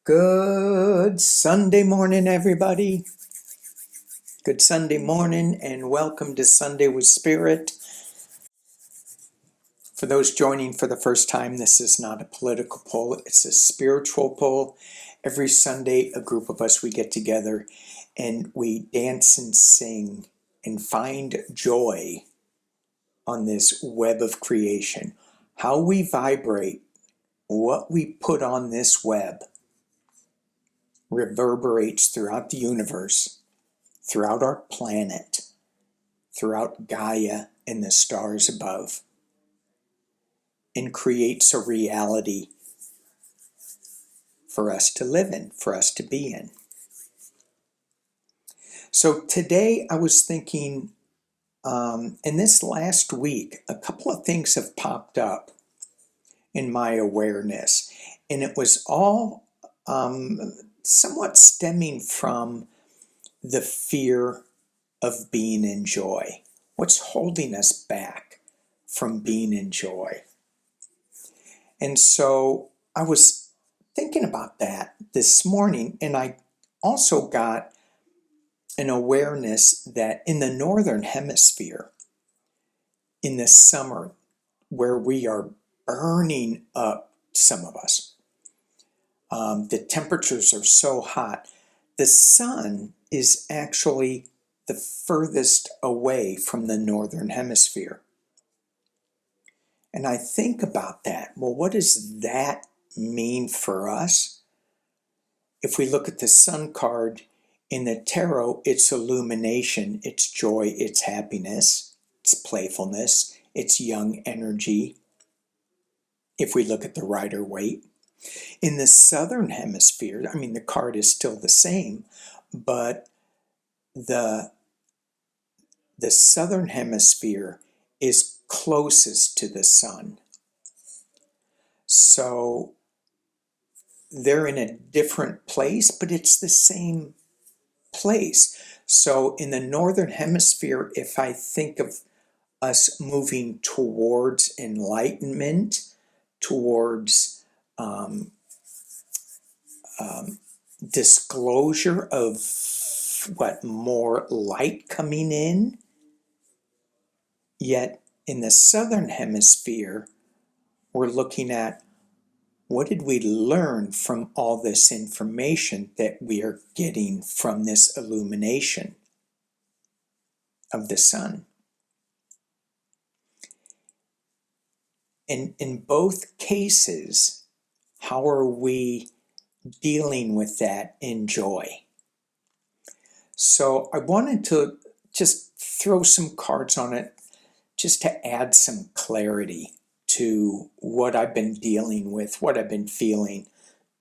Good Sunday morning, everybody. Good Sunday morning, and welcome to Sunday with Spirit. For those joining for the first time, this is not a political poll, it's a spiritual poll. Every Sunday, a group of us, we get together and we dance and sing and find joy on this web of creation. How we vibrate, what we put on this web, reverberates throughout the universe, throughout our planet, throughout Gaia and the stars above, and creates a reality for us to live in, for us to be in. So today I was thinking, in this last week, a couple of things have popped up in my awareness, and it was all somewhat stemming from the fear of being in joy. What's holding us back from being in joy? And so I was thinking about that this morning, and I also got an awareness that in the northern hemisphere, in the summer, where we are burning up, some of us, the temperatures are so hot, the sun is actually the furthest away from the northern hemisphere. And I think about that. Well, what does that mean for us? If we look at the sun card in the tarot, it's illumination, it's joy, it's happiness, it's playfulness, it's young energy. If we look at the Rider-Waite, in the southern hemisphere, I mean, the card is still the same, but the southern hemisphere is closest to the sun. So they're in a different place, but it's the same place. So in the northern hemisphere, if I think of us moving towards enlightenment, towards disclosure of more light coming in, yet in the southern hemisphere, we're looking at what did we learn from all this information that we are getting from this illumination of the sun? And in both cases, how are we dealing with that in joy? So I wanted to just throw some cards on it just to add some clarity to what I've been dealing with, what I've been feeling.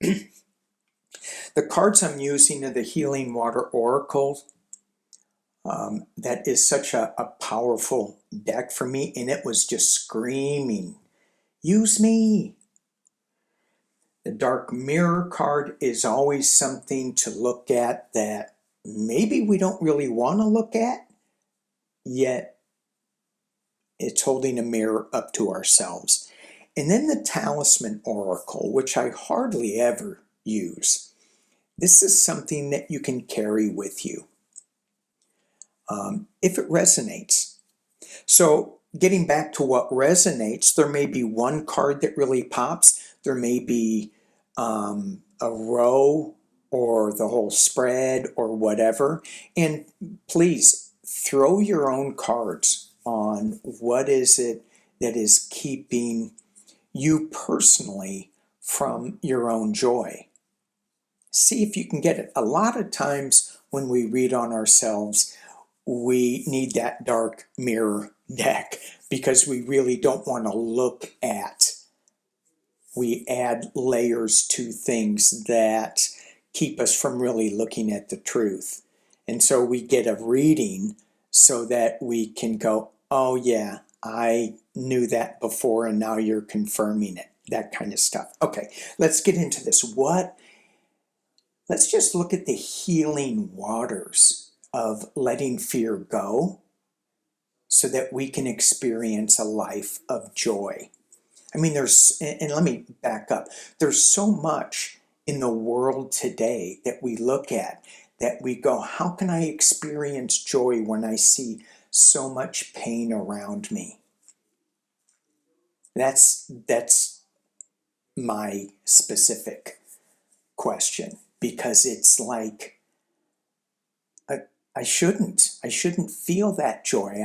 The cards I'm using are the Healing Water Oracle. That is such a powerful deck for me, and it was just screaming, use me. The Dark Mirror card is always something to look at that maybe we don't really want to look at, yet it's holding a mirror up to ourselves. And then the Talisman Oracle, which I hardly ever use. This is something that you can carry with you if it resonates. So getting back to what resonates, there may be one card that really pops. There may be a row or the whole spread or whatever. And please throw your own cards on what is it that is keeping you personally from your own joy. See if you can get it. A lot of times when we read on ourselves, we need that dark mirror deck because we really don't want to look at. We add layers to things that keep us from really looking at the truth. And so we get a reading so that we can go, oh yeah, I knew that before and now you're confirming it. That kind of stuff. Okay, let's get into this. Let's just look at the healing waters of letting fear go so that we can experience a life of joy. I mean, and let me back up. There's so much in the world today that we look at, that we go, how can I experience joy when I see so much pain around me? That's my specific question, because it's like, I shouldn't feel that joy.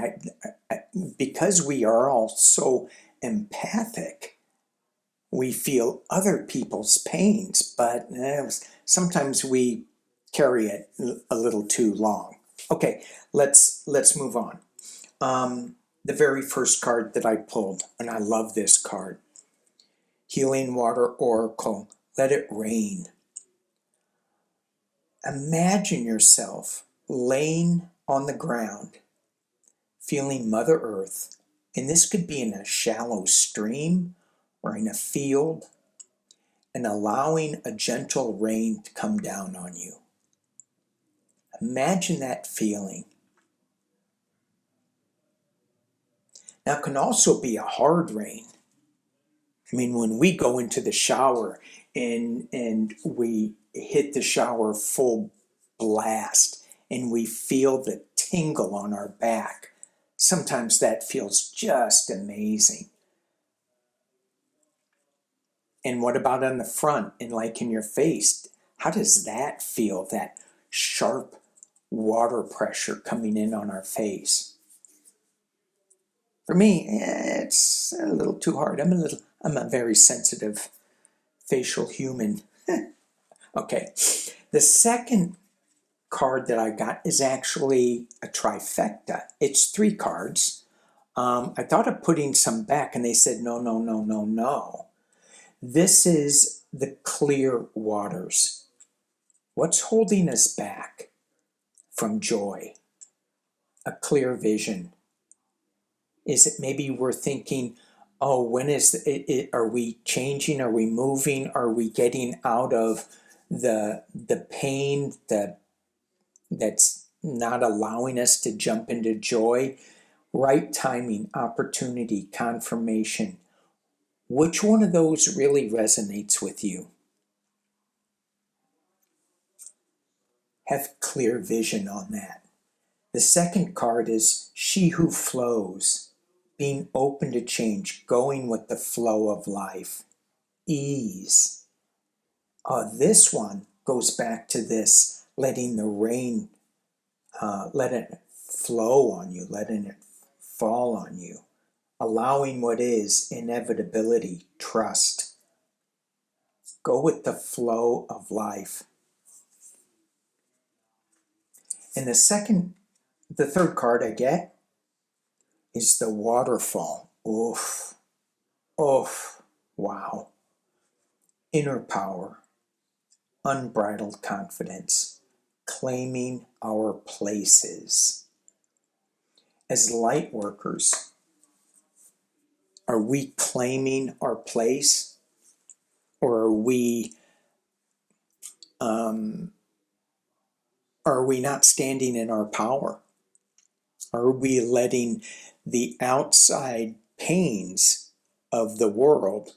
Because we are all so empathic, we feel other people's pains, but sometimes we carry it a little too long. Okay, let's move on. The very first card that I pulled, and I love this card, Healing Water Oracle, Let It Rain. Imagine yourself laying on the ground, feeling Mother Earth, and this could be in a shallow stream or in a field, and allowing a gentle rain to come down on you. Imagine that feeling. Now, it can also be a hard rain. I mean, when we go into the shower and we hit the shower full blast and we feel the tingle on our back, sometimes that feels just amazing. And what about on the front and like in your face? How does that feel, that sharp water pressure coming in on our face? For me, it's a little too hard. I'm a very sensitive facial human. Okay, the second card that I got is actually a trifecta. It's 3 cards. I thought of putting some back, and they said, no, no, no, no, no. This is the clear waters. What's holding us back from joy? A clear vision. Is it maybe we're thinking, oh, when is it, are we changing? Are we moving? Are we getting out of the pain that's not allowing us to jump into joy? Right timing, opportunity, confirmation. Which one of those really resonates with you? Have clear vision on that. The second card is She Who Flows, being open to change, going with the flow of life. Ease. This one goes back to this, letting the rain, let it flow on you, letting it fall on you, allowing what is, inevitability, trust. Go with the flow of life. And the third card I get is the waterfall. Oof. Oof. Wow. Inner power. Unbridled confidence. Claiming our places. As light workers, are we claiming our place? Or are we not standing in our power? Are we letting the outside pains of the world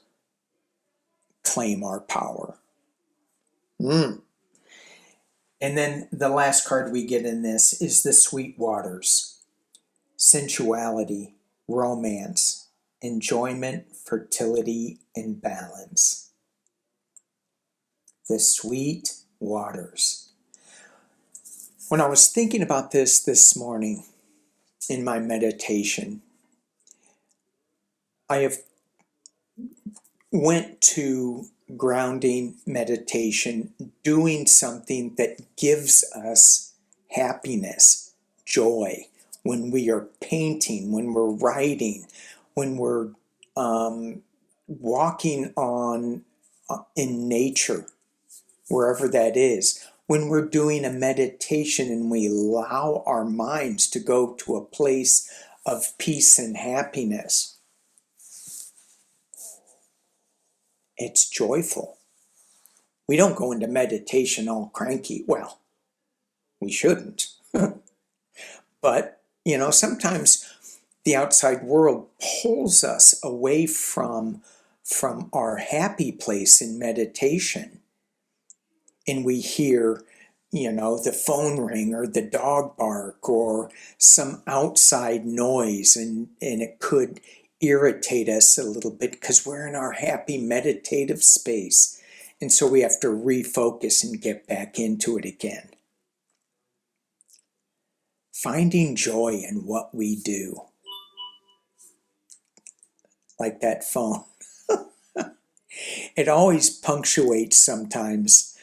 claim our power? And then the last card we get in this is the Sweet Waters. Sensuality, romance, enjoyment, fertility, and balance. The Sweet Waters. When I was thinking about this morning in my meditation, I have went to grounding meditation, doing something that gives us happiness, joy, when we are painting, when we're writing, when we're walking in nature, wherever that is, when we're doing a meditation and we allow our minds to go to a place of peace and happiness. It's joyful. We don't go into meditation all cranky. Well, we shouldn't. But, sometimes the outside world pulls us away from our happy place in meditation. and we hear, the phone ring or the dog bark or some outside noise, and it could irritate us a little bit because we're in our happy meditative space. And so we have to refocus and get back into it again. Finding joy in what we do. Like that phone. It always punctuates sometimes.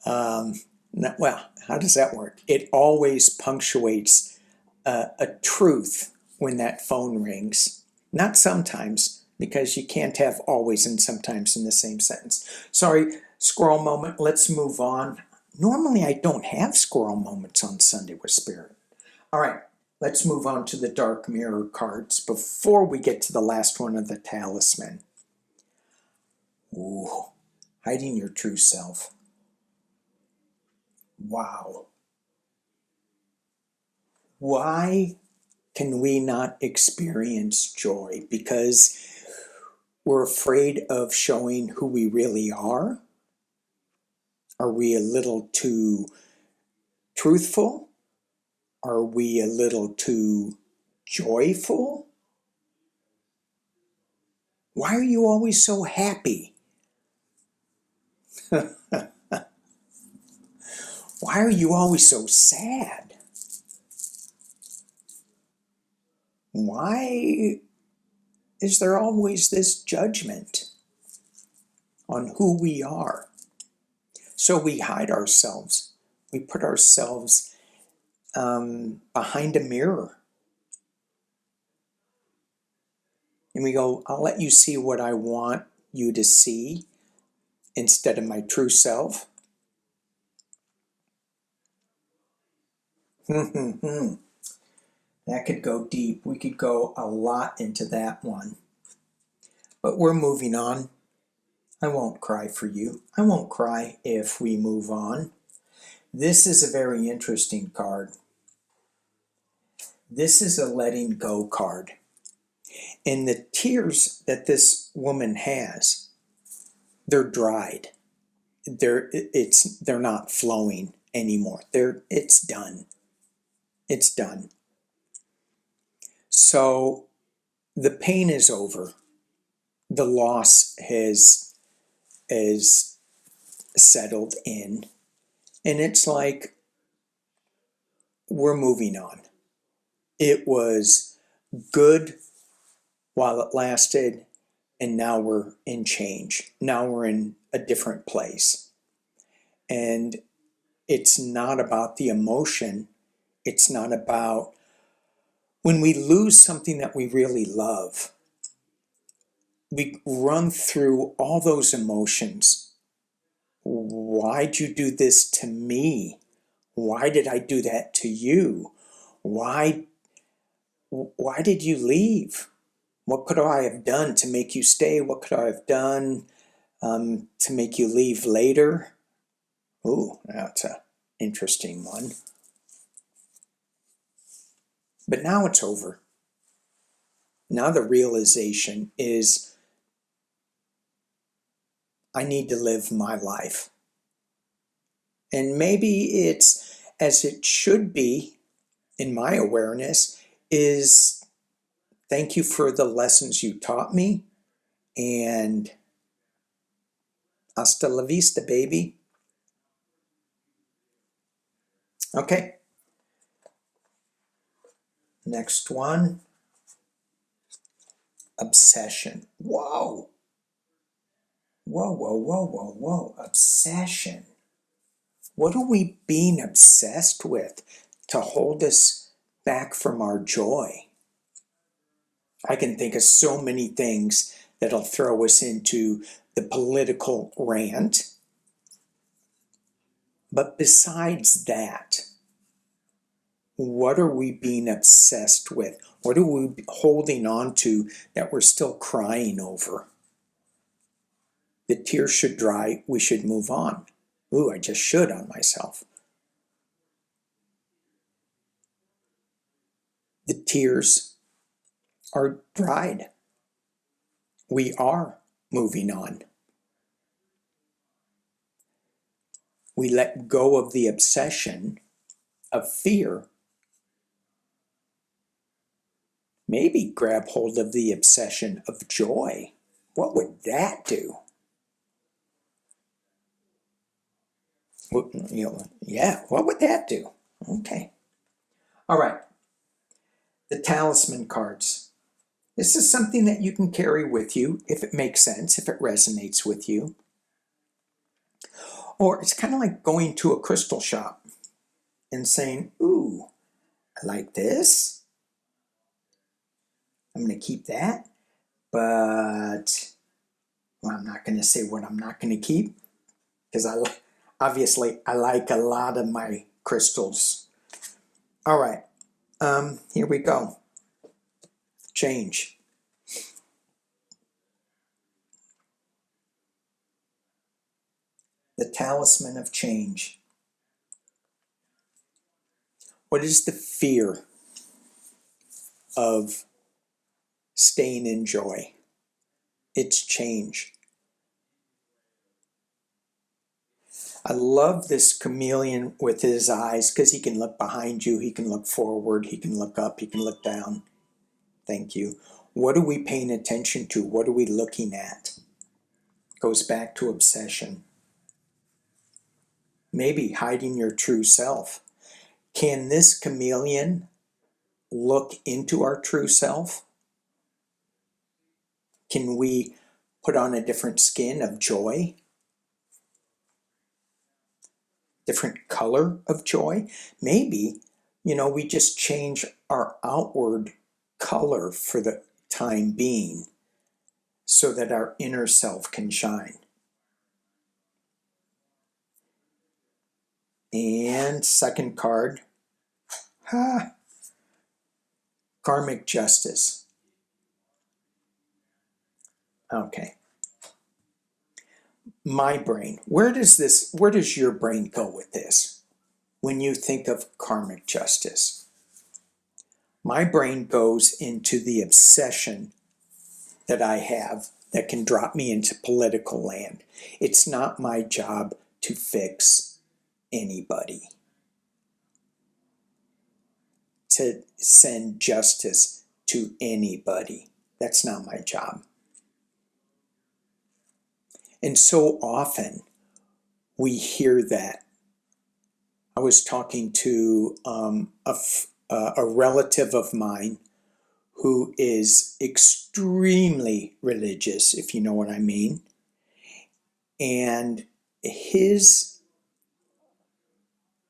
Well, how does that work? It always punctuates a truth when that phone rings. Not sometimes, because you can't have always and sometimes in the same sentence. Sorry, squirrel moment. Let's move on. Normally, I don't have squirrel moments on Sunday with Spirit. All right, let's move on to the Dark Mirror cards before we get to the last one of the Talisman. Ooh, hiding your true self. Wow. Why can we not experience joy? Because we're afraid of showing who we really are? Are we a little too truthful? Are we a little too joyful? Why are you always so happy? Why are you always so sad? Why is there always this judgment on who we are? So we hide ourselves. We put ourselves behind a mirror. And we go, I'll let you see what I want you to see instead of my true self. That could go deep. We could go a lot into that one. But we're moving on. I won't cry for you. I won't cry if we move on. This is a very interesting card. This is a letting go card. And the tears that this woman has, they're dried. They're not flowing anymore. It's done. It's done. So the pain is over. The loss has settled in. And it's like we're moving on. It was good while it lasted, and now we're in change. Now we're in a different place. And it's not about the emotion. It's not about when we lose something that we really love. We run through all those emotions. Why'd you do this to me? Why did I do that to you? Why did you leave? What could I have done to make you stay? What could I have done to make you leave later? Ooh, that's an interesting one. But now it's over. Now the realization is I need to live my life. And maybe it's as it should be in my awareness is thank you for the lessons you taught me, and hasta la vista, baby. Okay. Next one. Obsession. Whoa. Whoa, whoa, whoa, whoa, whoa. Obsession. What are we being obsessed with to hold us back from our joy? I can think of so many things that'll throw us into the political rant. But besides that, what are we being obsessed with? What are we holding on to that we're still crying over? The tears should dry. We should move on. Ooh, I just should on myself. The tears are dried. We are moving on. we let go of the obsession of fear, maybe grab hold of the obsession of joy. What would that do? Yeah, what would that do? Okay. All right. The talisman cards. This is something that you can carry with you if it makes sense, if it resonates with you. Or it's kind of like going to a crystal shop and saying, ooh, I like this. I'm going to keep that. But well, I'm not going to say what I'm not going to keep because obviously I like a lot of my crystals. All right, here we go. Change. The talisman of change. What is the fear of staying in joy? It's change. I love this chameleon with his eyes because he can look behind you, he can look forward, he can look up, he can look down. Thank you. What are we paying attention to? What are we looking at? Goes back to obsession. Maybe hiding your true self. Can this chameleon look into our true self? Can we put on a different skin of joy? Different color of joy? Maybe, we just change our outward color for the time being so that our inner self can shine. And second card, karmic justice. Okay. My brain, where does your brain go with this when you think of karmic justice? My brain goes into the obsession that I have that can drop me into political land. It's not my job to fix anybody, to send justice to anybody. That's not my job. And so often we hear that. I was talking to a relative of mine who is extremely religious, if you know what I mean. And his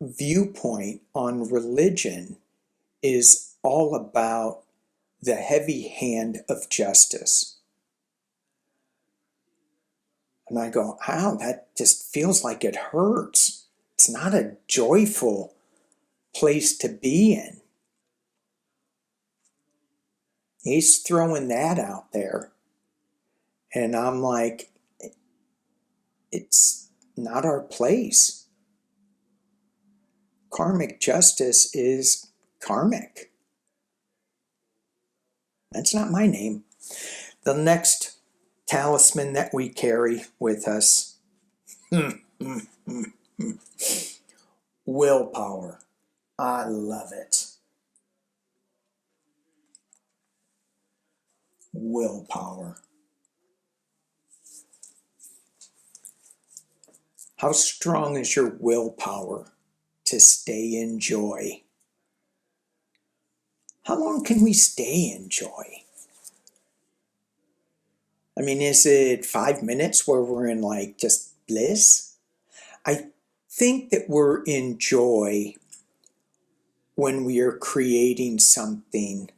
viewpoint on religion is all about the heavy hand of justice. And I go, wow, that just feels like it hurts. It's not a joyful place to be in. He's throwing that out there. And I'm like, it's not our place. Karmic justice is karmic. That's not my name. The next talisman that we carry with us, willpower. I love it. Willpower. How strong is your willpower to stay in joy? How long can we stay in joy? I mean, is it 5 minutes where we're in like just bliss? I think that we're in joy when we are creating something,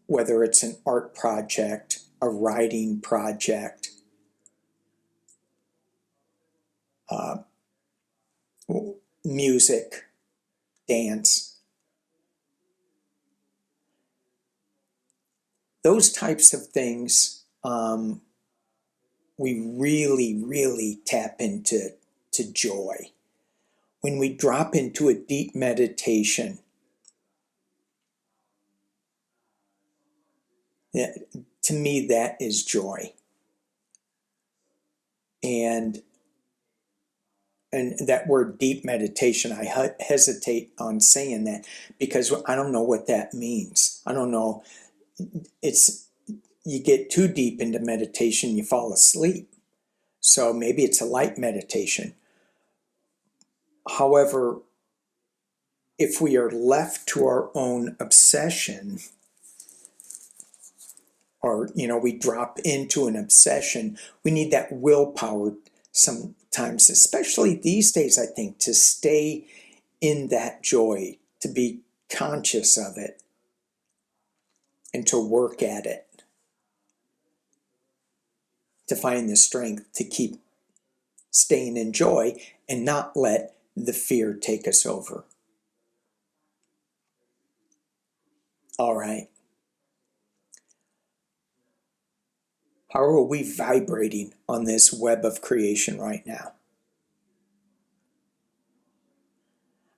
whether it's an art project, a writing project, music, dance. Those types of things, we really, really tap into joy. When we drop into a deep meditation, to me, that is joy. And and that word deep meditation, I hesitate on saying that because I don't know what that means. I don't know. It's, you get too deep into meditation, you fall asleep. So maybe it's a light meditation. However, if we are left to our own obsession, or we drop into an obsession, we need that willpower sometimes, especially these days, I think, to stay in that joy, to be conscious of it, and to work at it, to find the strength to keep staying in joy and not let the fear take us over. All right. How are we vibrating on this web of creation right now?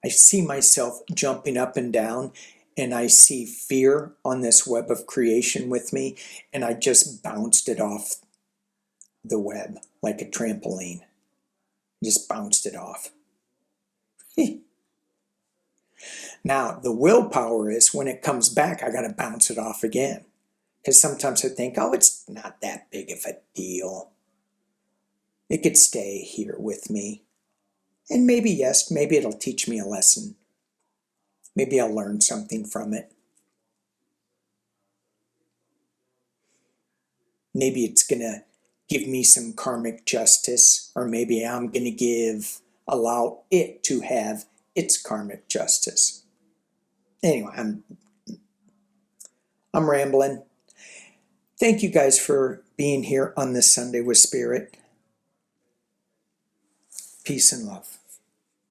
I see myself jumping up and down, and I see fear on this web of creation with me, and I just bounced it off the web like a trampoline. Just bounced it off. Now, the willpower is when it comes back, I got to bounce it off again. Because sometimes I think, oh, it's not that big of a deal. It could stay here with me. And maybe, yes, maybe it'll teach me a lesson. Maybe I'll learn something from it. Maybe it's going to give me some karmic justice, or maybe I'm going to allow it to have its karmic justice. Anyway, I'm rambling. Thank you guys for being here on this Sunday with Spirit. Peace and love.